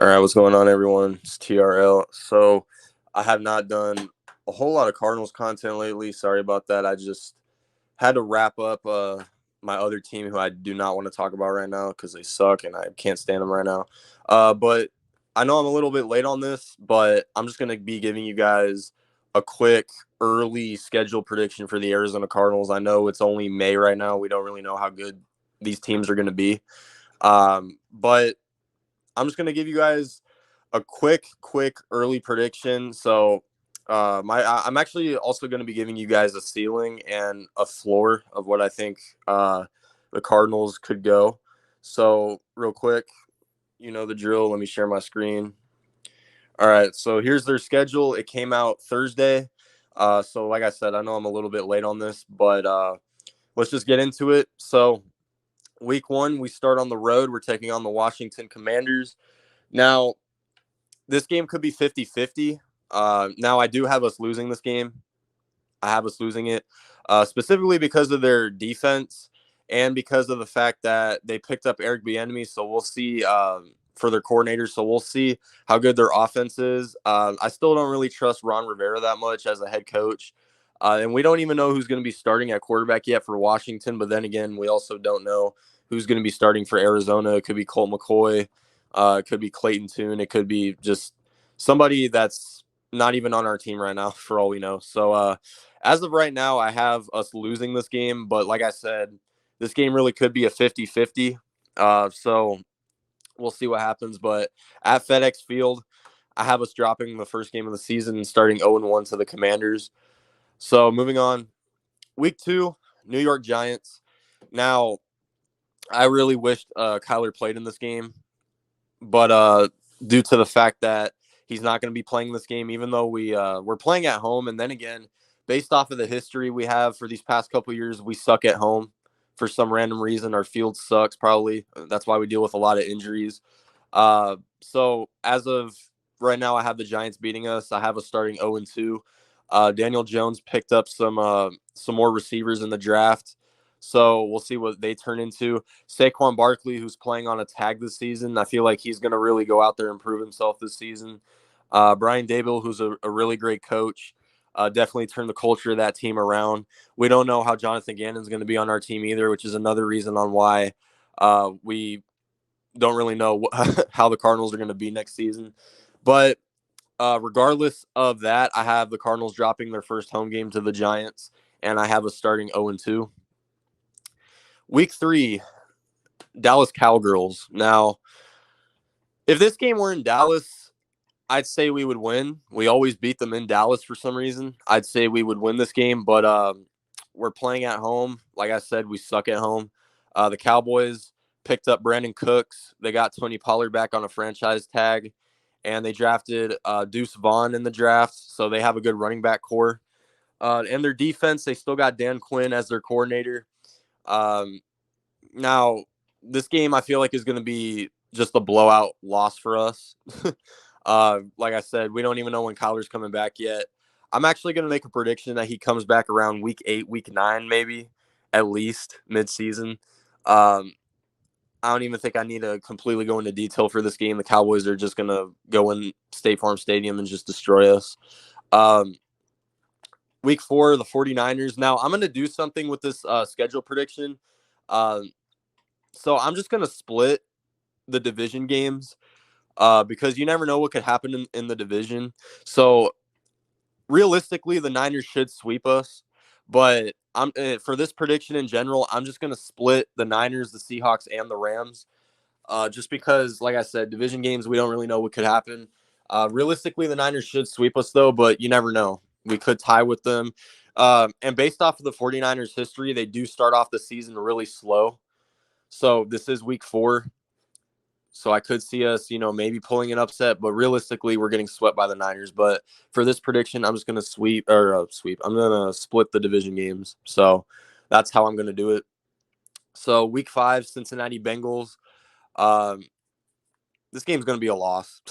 All right, what's going on, everyone? It's TRL. So, I have not done a whole lot of Cardinals content lately. Sorry about that. I just had to wrap up my other team, who I do not want to talk about right now because they suck and I can't stand them right now. But I know I'm a little bit late on this, but I'm just going to be giving you guys a quick early schedule prediction for the Arizona Cardinals. I know it's only May right now. We don't really know how good these teams are going to be. But I'm just gonna give you guys a quick early prediction. So, I'm actually also going to be giving you guys a ceiling and a floor of what I think the Cardinals could go. So, real quick, you know the drill. Let me share my screen. All right, so here's their schedule. It came out Thursday. So, like I said, I know I'm a little bit late on this, but let's just get into it. So, week one, we start on the road. We're taking on the Washington Commanders. Now, this game could be 50-50. Now, I do have us losing this game. I have us losing it specifically because of their defense and because of the fact that they picked up Eric Bieniemy. So we'll see for their coordinators. So we'll see how good their offense is. I still don't really trust Ron Rivera that much as a head coach. And we don't even know who's going to be starting at quarterback yet for Washington. But then again, we also don't know who's going to be starting for Arizona. It could be Colt McCoy. It could be Clayton Tune. It could be just somebody that's not even on our team right now, for all we know. So as of right now, I have us losing this game. But like I said, this game really could be a 50-50. So we'll see what happens. But at FedEx Field, I have us dropping the first game of the season and starting 0-1 to the Commanders. So moving on, week two, New York Giants. Now, I really wished Kyler played in this game, but due to the fact that he's not going to be playing this game, even though we're playing at home, and then again, based off of the history we have for these past couple of years, we suck at home for some random reason. Our field sucks, probably. That's why we deal with a lot of injuries. So as of right now, I have the Giants beating us. I have us starting 0-2. Daniel Jones picked up some more receivers in the draft. So we'll see what they turn into. Saquon Barkley, who's playing on a tag this season, I feel like he's going to really go out there and prove himself this season. Brian Daboll, who's a really great coach, definitely turned the culture of that team around. We don't know how Jonathan Gannon's going to be on our team either, which is another reason on why we don't really know how the Cardinals are going to be next season. But regardless of that, I have the Cardinals dropping their first home game to the Giants, and I have us starting 0-2. Week three, Dallas Cowgirls. Now, if this game were in Dallas, I'd say we would win. We always beat them in Dallas for some reason. I'd say we would win this game, but we're playing at home. Like I said, we suck at home. The Cowboys picked up Brandon Cooks. They got Tony Pollard back on a franchise tag, and they drafted Deuce Vaughn in the draft, so they have a good running back core. And their defense, they still got Dan Quinn as their coordinator. Um, Now, this game I feel like is going to be just a blowout loss for us. Like I said, we don't even know when Kyler's coming back yet. I'm actually going to make a prediction that he comes back around week 8, week 9, maybe, at least midseason. Um, I don't even think I need to completely go into detail for this game. The Cowboys are just going to go in State Farm Stadium and just destroy us. Um, week 4, the 49ers. Now, I'm going to do something with this schedule prediction. Um, so I'm just going to split the division games because you never know what could happen in the division. So realistically, the Niners should sweep us. But for this prediction in general, I'm just going to split the Niners, the Seahawks, and the Rams. Just because, like I said, division games, we don't really know what could happen. Realistically, the Niners should sweep us, though, but you never know. We could tie with them. And based off of the 49ers' history, they do start off the season really slow. So this is week 4. So I could see us, maybe pulling an upset, but realistically, we're getting swept by the Niners. But for this prediction, I'm just going to sweep. I'm going to split the division games. So that's how I'm going to do it. So week 5, Cincinnati Bengals. Um, this game's going to be a loss.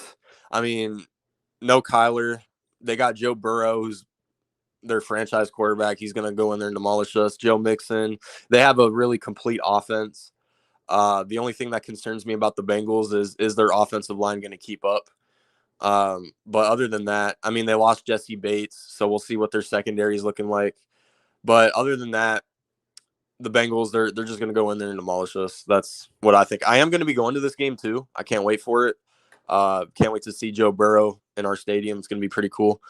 I mean, no Kyler. They got Joe Burrow, who's their franchise quarterback. He's going to go in there and demolish us. Joe Mixon. They have a really complete offense. The only thing that concerns me about the Bengals is their offensive line going to keep up? But other than that, I mean, they lost Jesse Bates, so we'll see what their secondary is looking like. But other than that, the Bengals, they're just going to go in there and demolish us. That's what I think. I am going to be going to this game too. I can't wait for it. Can't wait to see Joe Burrow in our stadium. It's going to be pretty cool.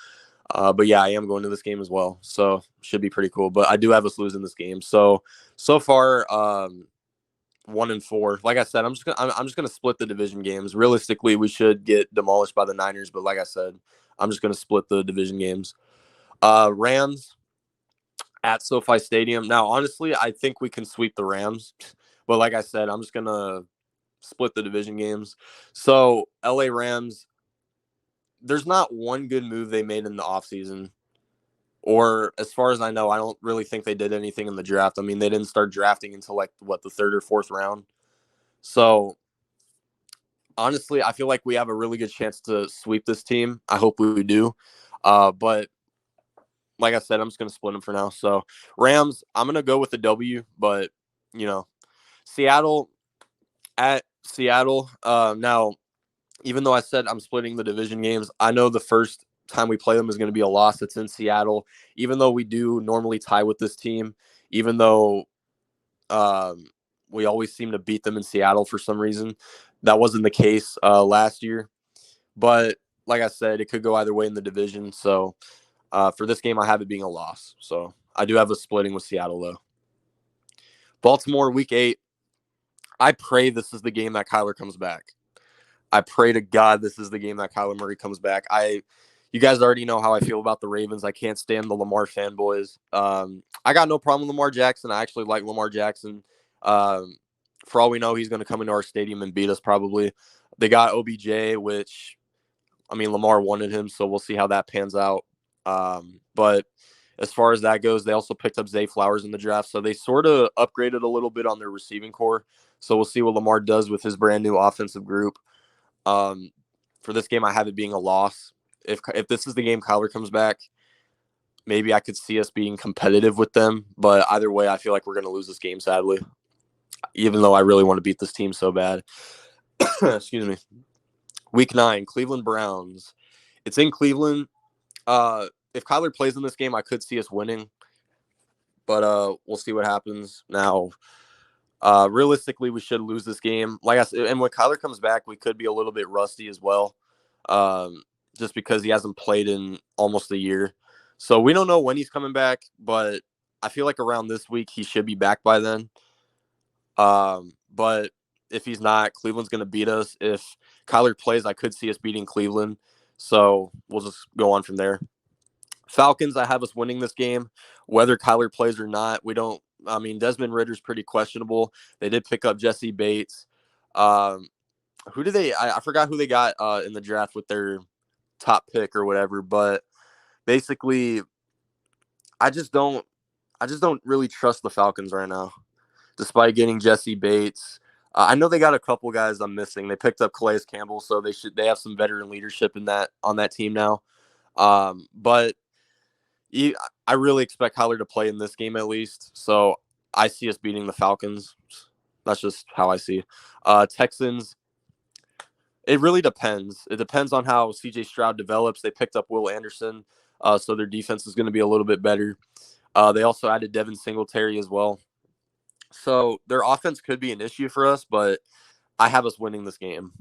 But yeah, I am going to this game as well, so should be pretty cool. But I do have us losing this game. So far, 1-4. Like I said, I'm just gonna split the division games. Realistically, we should get demolished by the Niners, but like I said, I'm just gonna split the division games. Rams at SoFi Stadium. Now, honestly, I think we can sweep the Rams, but like I said, I'm just gonna split the division games. So LA Rams, there's not one good move they made in the offseason. Or as far as I know, I don't really think they did anything in the draft. I mean, they didn't start drafting until like the third or fourth round. So honestly, I feel like we have a really good chance to sweep this team. I hope we do. But like I said, I'm just going to split them for now. So Rams, I'm going to go with the W, but Seattle at Seattle. Now, even though I said I'm splitting the division games, I know the first time we play them is going to be a loss. It's in Seattle. Even though we do normally tie with this team, even though we always seem to beat them in Seattle for some reason, that wasn't the case last year. But like I said, it could go either way in the division. So for this game, I have it being a loss. So I do have a splitting with Seattle, though. Baltimore, week 8. I pray this is the game that Kyler comes back. I pray to God this is the game that Kyler Murray comes back. You guys already know how I feel about the Ravens. I can't stand the Lamar fanboys. I got no problem with Lamar Jackson. I actually like Lamar Jackson. For all we know, he's going to come into our stadium and beat us probably. They got OBJ, which, I mean, Lamar wanted him, so we'll see how that pans out. But as far as that goes, they also picked up Zay Flowers in the draft, so they sort of upgraded a little bit on their receiving core. So we'll see what Lamar does with his brand new offensive group. For this game, I have it being a loss. If this is the game Kyler comes back, maybe I could see us being competitive with them. But either way, I feel like we're going to lose this game, sadly, even though I really want to beat this team so bad. Excuse me. Week 9, Cleveland Browns. It's in Cleveland. If Kyler plays in this game, I could see us winning. But we'll see what happens. Now, realistically, we should lose this game. Like I said, and when Kyler comes back, we could be a little bit rusty as well, just because he hasn't played in almost a year. So we don't know when he's coming back, but I feel like around this week he should be back by then. But if he's not, Cleveland's going to beat us. If Kyler plays, I could see us beating Cleveland. So we'll just go on from there. Falcons, I have us winning this game, whether Kyler plays or not. I mean, Desmond Ritter's pretty questionable. They did pick up Jesse Bates. Who did they? I forgot who they got in the draft with their top pick or whatever. But basically, I just don't really trust the Falcons right now, despite getting Jesse Bates. I know they got a couple guys I'm missing. They picked up Calais Campbell, so they have some veteran leadership on that team now. But I really expect Kyler to play in this game at least. So I see us beating the Falcons. That's just how I see. Texans, it really depends. It depends on how CJ Stroud develops. They picked up Will Anderson, so their defense is going to be a little bit better. They also added Devin Singletary as well. So their offense could be an issue for us, but I have us winning this game.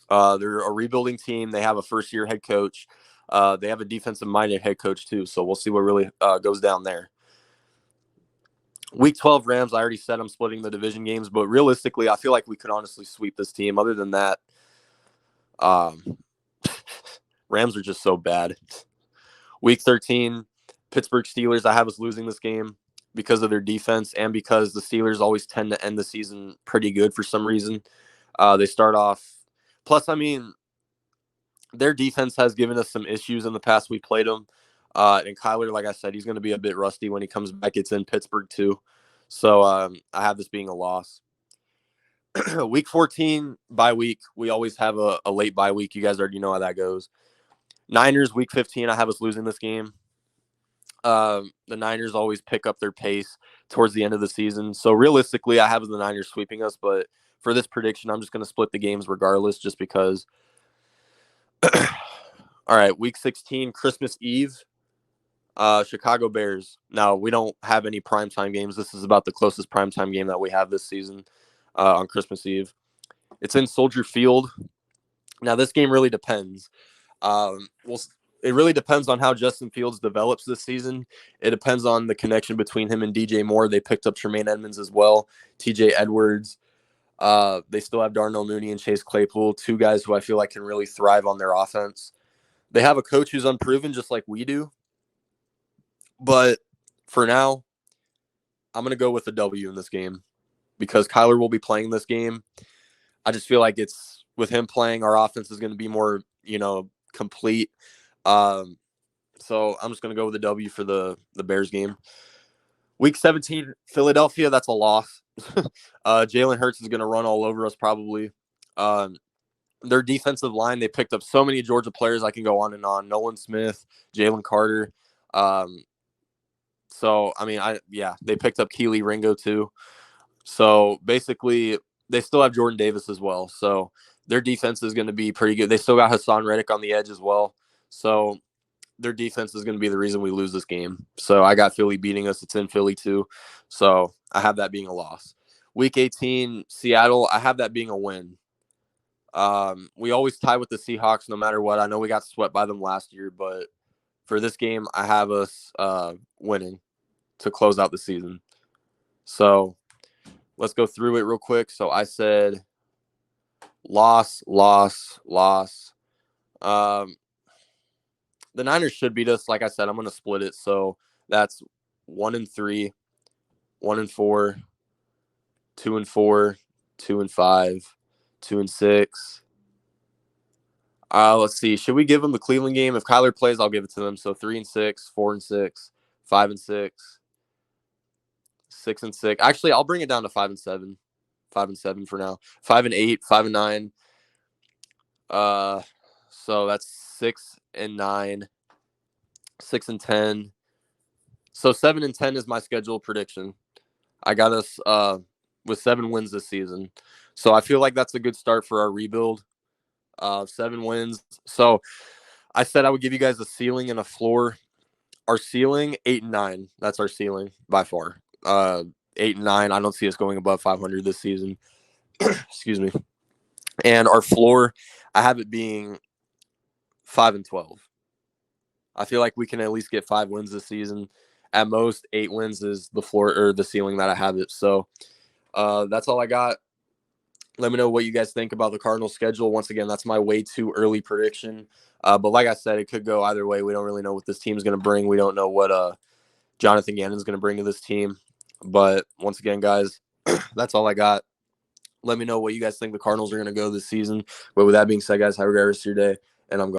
They're a rebuilding team. They have a first-year head coach. They have a defensive-minded head coach, too, so we'll see what really goes down there. Week 12 Rams, I already said I'm splitting the division games, but realistically, I feel like we could honestly sweep this team. Other than that, Rams are just so bad. Week 13, Pittsburgh Steelers, I have us losing this game because of their defense and because the Steelers always tend to end the season pretty good for some reason. They start off – plus, I mean – their defense has given us some issues in the past we played them. And Kyler, like I said, he's going to be a bit rusty when he comes back. It's in Pittsburgh too. So I have this being a loss. Week 14, bye week. We always have a late bye week. You guys already know how that goes. Niners, week 15, I have us losing this game. The Niners always pick up their pace towards the end of the season. So realistically, I have the Niners sweeping us, but for this prediction, I'm just going to split the games regardless, just because. All right, Week 16, Christmas Eve, Chicago Bears. Now, we don't have any primetime games. This is about the closest primetime game that we have this season on Christmas Eve. It's in Soldier Field. Now, this game really depends. It really depends on how Justin Fields develops this season. It depends on the connection between him and DJ Moore. They picked up Tremaine Edmonds as well, TJ Edwards. They still have Darnell Mooney and Chase Claypool, two guys who I feel like can really thrive on their offense. They have a coach who's unproven, just like we do. But for now, I'm going to go with a W in this game because Kyler will be playing this game. I just feel like it's with him playing, our offense is going to be more, complete. So I'm just going to go with a W for the Bears game. Week 17, Philadelphia, that's a loss. Jalen Hurts is going to run all over us probably. Their defensive line, they picked up so many Georgia players. I can go on and on. Nolan Smith, Jalen Carter. They picked up Keely Ringo too. So basically, they still have Jordan Davis as well. So their defense is going to be pretty good. They still got Hassan Reddick on the edge as well. So their defense is going to be the reason we lose this game. So I got Philly beating us. It's in Philly too. So I have that being a loss. Week 18, Seattle, I have that being a win. We always tie with the Seahawks no matter what. I know we got swept by them last year, but for this game, I have us winning to close out the season. So let's go through it real quick. So I said loss. The Niners should beat us. Like I said, I'm going to split it. So that's 1-3, 1-4, 2-4, 2-5, 2-6. Let's see. Should we give them the Cleveland game? If Kyler plays, I'll give it to them. So 3-6, 4-6, 5-6, 6-6. Actually, I'll bring it down to 5-7. 5-7 for now. 5-8, 5-9. So that's 6-9, 6-10. So 7-10 is my schedule prediction. I got us with 7 wins this season. So I feel like that's a good start for our rebuild. 7 wins. So I said I would give you guys a ceiling and a floor. Our ceiling, 8-9. That's our ceiling by far. 8-9. I don't see us going above 500 this season. Excuse me. And our floor, I have it being 5-12. I feel like we can at least get 5 wins this season. At most, 8 wins is the floor or the ceiling that I have it. So that's all I got. Let me know what you guys think about the Cardinals schedule. Once again, that's my way too early prediction. But like I said, it could go either way. We don't really know what this team is going to bring. We don't know what Jonathan Gannon is going to bring to this team. But once again, guys, that's all I got. Let me know what you guys think the Cardinals are going to go this season. But with that being said, guys, have a great rest of your day. And I'm going.